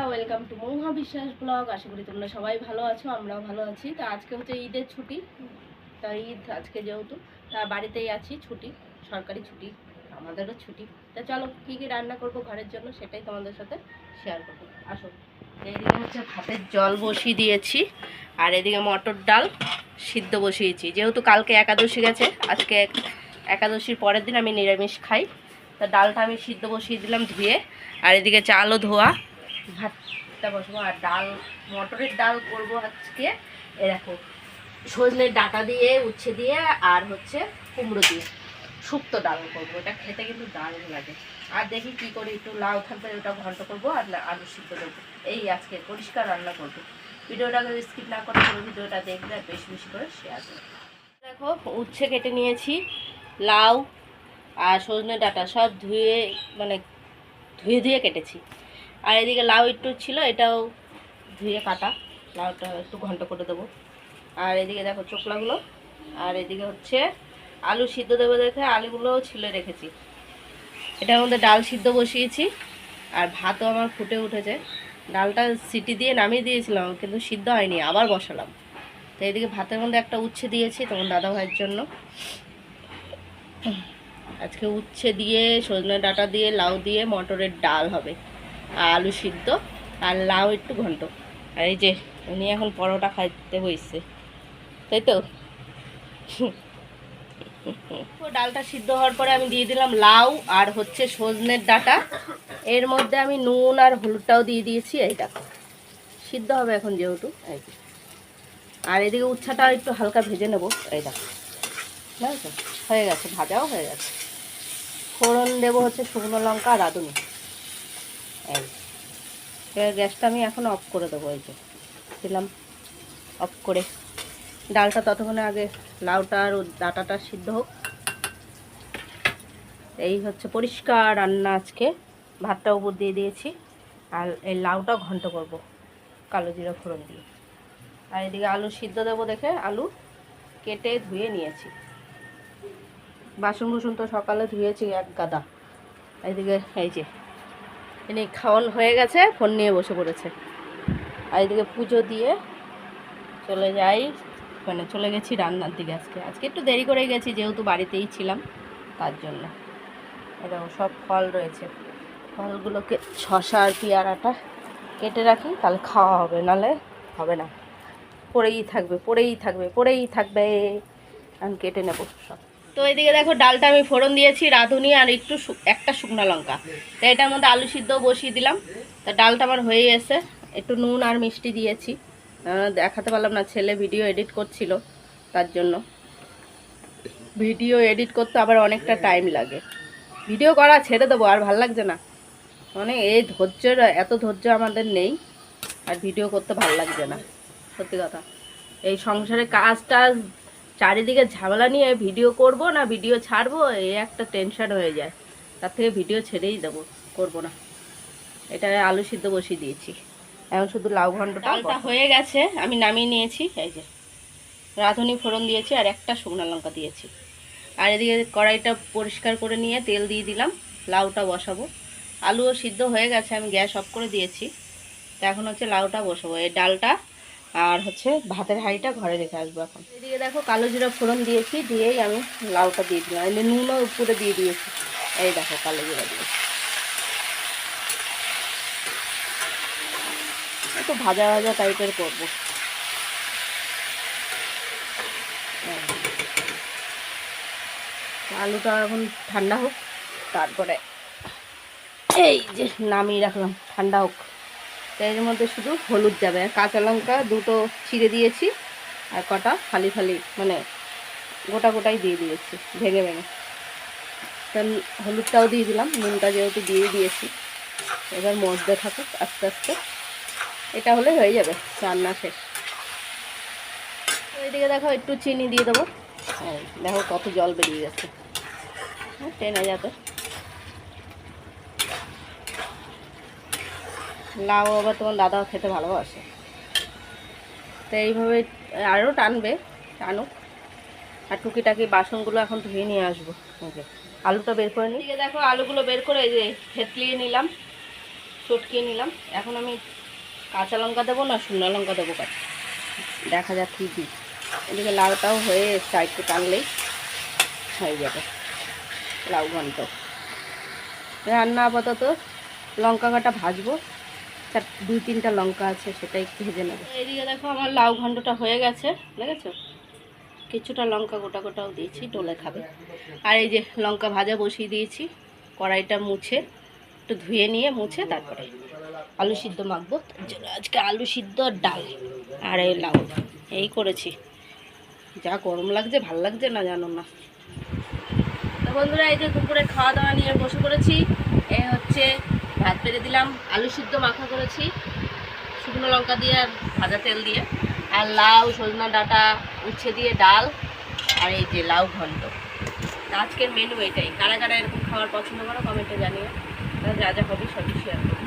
Welcome to Mahua বিশ্বাস blog. আশা করি তোমরা সবাই ভালো আছো, আমরাও ভালো আছি। তা আজকে হচ্ছে ঈদের ছুটি, তা ঈদ আজকে যেহেতু তা বাড়িতেই আছি, ছুটি, সরকারি ছুটি, আমাদেরও ছুটি। তা চলো কী কী রান্না করবো ঘরের জন্য সেটাই তোমাদের সাথে শেয়ার করবো। আসো, এইদিকে হচ্ছে ভাতের জল বসিয়ে দিয়েছি, আর এদিকে মটর ডাল সিদ্ধ বসিয়েছি। যেহেতু কালকে একাদশী গেছে, আজকে একাদশীর পরের দিন আমি নিরামিষ খাই, তা ডালটা আমি সিদ্ধ বসিয়ে দিলাম ধুয়ে। আর এদিকে চালও ধোয়া, ভাতটা বসবো। আর ডাল, মটরের ডাল করবো আজকে। এ দেখো, সজনের ডাঁটা দিয়ে, উচ্ছে দিয়ে, আর হচ্ছে কুমড়ো দিয়ে শুক্তো ডাল করবো। এটা খেতে কিন্তু দারুণ লাগে। আর দেখি কি করি, একটু লাউ থাকবে ওটা ঘন্ট করবো, আর আলু সিদ্ধ দেবো। এই আজকে পরিষ্কার রান্না করবো। ভিডিওটা স্কিপ না করে পুরো ভিডিওটা দেখবে, বেশি বেশি করে শেয়ার করবে। দেখো, উচ্ছে কেটে নিয়েছি, লাউ আর সজনে ডাঁটা সব ধুয়ে, মানে ধুয়ে ধুয়ে কেটেছি। আর এদিকে লাউ একটু ছিল, এটাও ধুয়ে কাটা, লাউটা একটু ঘন্ট করে দেবো। আর এদিকে দেখো চোকলাগুলো, আর এদিকে হচ্ছে আলু সিদ্ধ দেবো দেখে আলুগুলোও ছিলে রেখেছি। এটার মধ্যে ডাল সিদ্ধ বসিয়েছি, আর ভাতও আমার ফুটে উঠেছে। ডালটা সিটি দিয়ে নামিয়ে দিয়েছিলাম, কিন্তু সিদ্ধ হয়নি, আবার বসালাম। তো এদিকে ভাতের মধ্যে একটা উচ্ছে দিয়েছি তোমার দাদা ভাইয়ের জন্য। আজকে উচ্ছে দিয়ে, সজনে ডাঁটা দিয়ে, লাউ দিয়ে মটরের ডাল হবে, আর আলু সিদ্ধ, আর লাউ একটু ঘন্ট। আর এই যে উনি এখন পরোটা খাইতে বসছে, তাই তো। ডালটা সিদ্ধ হওয়ার পরে আমি দিয়ে দিলাম লাউ আর হচ্ছে সজনের ডাঁটা। এর মধ্যে আমি নুন আর হলুদটাও দিয়ে দিয়েছি। এই দেখো সিদ্ধ হবে এখন যেহেতু, এই যে। আর এদিকে উচ্ছাটা একটু হালকা ভেজে নেবো। এই দেখো, বুঝেছো, হয়ে গেছে, ভাজাও হয়ে গেছে। ফোড়ন দেবো হচ্ছে শুকনো লঙ্কা আর রাঁধুনি। এই এবার গ্যাসটা আমি এখন অফ করে দেবো। এই যে দিলাম অফ করে। ডালটা ততক্ষণে আগে লাউটা আর ডাঁটাটা সিদ্ধ হোক। এই হচ্ছে পরিষ্কার রান্না আজকে। ভাতটা উপর দিয়ে দিয়েছি, আর এই লাউটা ঘন্ট করব কালো জিরা ফোড়ন দিয়ে। আর এদিকে আলু সিদ্ধ দেবো দেখে আলু কেটে ধুয়ে নিয়েছি। বাসন কুসন তো সকালে ধুয়েছি এক গাদা। এইদিকে এই যে এনে খাওয়ান হয়ে গেছে, ফোন নিয়ে বসে পড়েছে। আর এদিকে পুজো দিয়ে চলে যাই, মানে চলে গেছি রান্নার দিকে। আজকে একটু দেরি করে গেছি, যেহেতু বাড়িতেই ছিলাম তার জন্য। এরকম সব ফল রয়েছে, ফলগুলোকে শসা আর পেয়ারাটা কেটে রাখি, তাহলে খাওয়া হবে, নাহলে হবে না, পড়েই থাকবে পড়েই থাকবে পড়েই থাকবে। আমি কেটে নেবো সব। তো এদিকে দেখো ডালটা আমি ফোড়ন দিয়েছি, রাঁধুনি আর একটু একটা শুকনো লঙ্কা। তো এটার মধ্যে আলু সিদ্ধ বসিয়ে দিলাম। তা ডালটা আমার হয়ে গেছে, একটু নুন আর মিষ্টি দিয়েছি। দেখাতে পারলাম না, ছেলে ভিডিও এডিট করছিল, তার জন্য। ভিডিও এডিট করতে আবার অনেকটা টাইম লাগে, ভিডিও করা ছেড়ে দেবো, আর ভাল লাগছে না। মানে এই ধৈর্যের, এত ধৈর্য আমাদের নেই, আর ভিডিও করতে ভাল লাগছে না, সত্যি কথা। এই সংসারে কাজ টাজ চারিদিকে ঝামেলা নিয়ে ভিডিও করব না ভিডিও ছাড়বো, এই একটা টেনশন হয়ে যায়। তার থেকে ভিডিও ছেড়েই দেবো, করব না। এটা আলু সিদ্ধ বসিয়ে দিয়েছি, এখন শুধু লাউ ঘন্টটা হয়ে গেছে, আমি নামিয়ে নিয়েছি। এই যে রাঁধুনি ফোড়ন দিয়েছি আর একটা শুকনো লঙ্কা দিয়েছি। আর এদিকে কড়াইটা পরিষ্কার করে নিয়ে তেল দিয়ে দিলাম, লাউটা বসাবো। আলুও সিদ্ধ হয়ে গেছে, আমি গ্যাস অফ করে দিয়েছি। তো এখন হচ্ছে লাউটা বসাবো। এই ডালটা আর হচ্ছে ভাতের হাঁড়িটা ঘরে রেখে আসবো এখন। এদিকে দেখো কালো জিরা ফোড়ন দিয়েছি, দিয়েই আমি লাউটা দিয়ে দিলাম। এমনি নুনও উপরে দিয়ে দিয়েছি। এই দেখো কালো জিরা দিয়েছি, একটু ভাজা ভাজা টাইপের করবো। আলুটা এখন ঠান্ডা হোক, তারপরে এই যে নামিয়ে রাখলাম, ঠান্ডা হোক। এর মধ্যে শুধু হলুদ যাবে, আর কাঁচা লঙ্কা দুটো ছিঁড়ে দিয়েছি, আর কটা ফালি ফালি, মানে গোটা গোটাই দিয়ে দিয়েছি, ভেঙে ভেঙে। তা হলুদটাও দিয়ে দিলাম, নুনটা যেহেতু দিয়ে দিয়েছি। এবার মজতে থাকুক আস্তে আস্তে, এটা হলে হয়ে যাবে রান্না শেষ। ওইদিকে দেখো একটু চিনি দিয়ে দেবো। দেখো কত জল বেরিয়ে গেছে, টেনে যাবে। লাউ আবার তোমার দাদাও খেতে ভালোবাসে, তো এইভাবে আরও টানবে, টানুক। আর টুকিটাকি বাসনগুলো এখন ধুয়ে নিয়ে আসবো। ওকে, আলুটা বের করে নিই। দেখো আলুগুলো বের করে এই যে থেতলিয়ে নিলাম, চটকিয়ে নিলাম। এখন আমি কাঁচা লঙ্কা দেবো না শুকনো লঙ্কা দেবো কাট দেখা যাক কী দিই। এদিকে লাউটাও হয়ে এসছে, একটু টানলেই হয়ে যাবে লাউ ঘন্ট। রান্না আপাতত লঙ্কা কাটা ভাজবো, 2-3টা লঙ্কা আছে সেটা একটু ভেজে নেবো। এইদিকে দেখো আমার লাউ ঘন্টটা হয়ে গেছে, দেখেছো? কিছুটা লঙ্কা গোটা গোটাও দিয়েছি, ডোলে খাবে। আর এই যে লঙ্কা ভাজা বসিয়ে দিয়েছি, কড়াইটা মুছে একটু ধুয়ে নিয়ে মুছে তারপরে আলু সিদ্ধ মাখবো। আজকে আলু সিদ্ধ আর ডাল আর এই লাউ এই করেছি। যা গরম লাগছে, ভাল লাগছে না জানো না। তো বন্ধুরা এই যে দুপুরে খাওয়া দাওয়া নিয়ে বসে পড়েছি। এই হচ্ছে ভাত বেড়ে দিলাম, আলু সিদ্ধ মাখা করেছি শুকনো লঙ্কা দিয়ে আর ভাজা তেল দিয়ে, আর লাউ সজনা ডাঁটা উচ্ছে দিয়ে ডাল, আর এই যে লাউ ঘন্ট। আজকের মেনু এটাই। কারা কারা এরকম খাবার পছন্দ করো কমেন্টে জানিও, যা যা হবে সবই শেয়ার করো।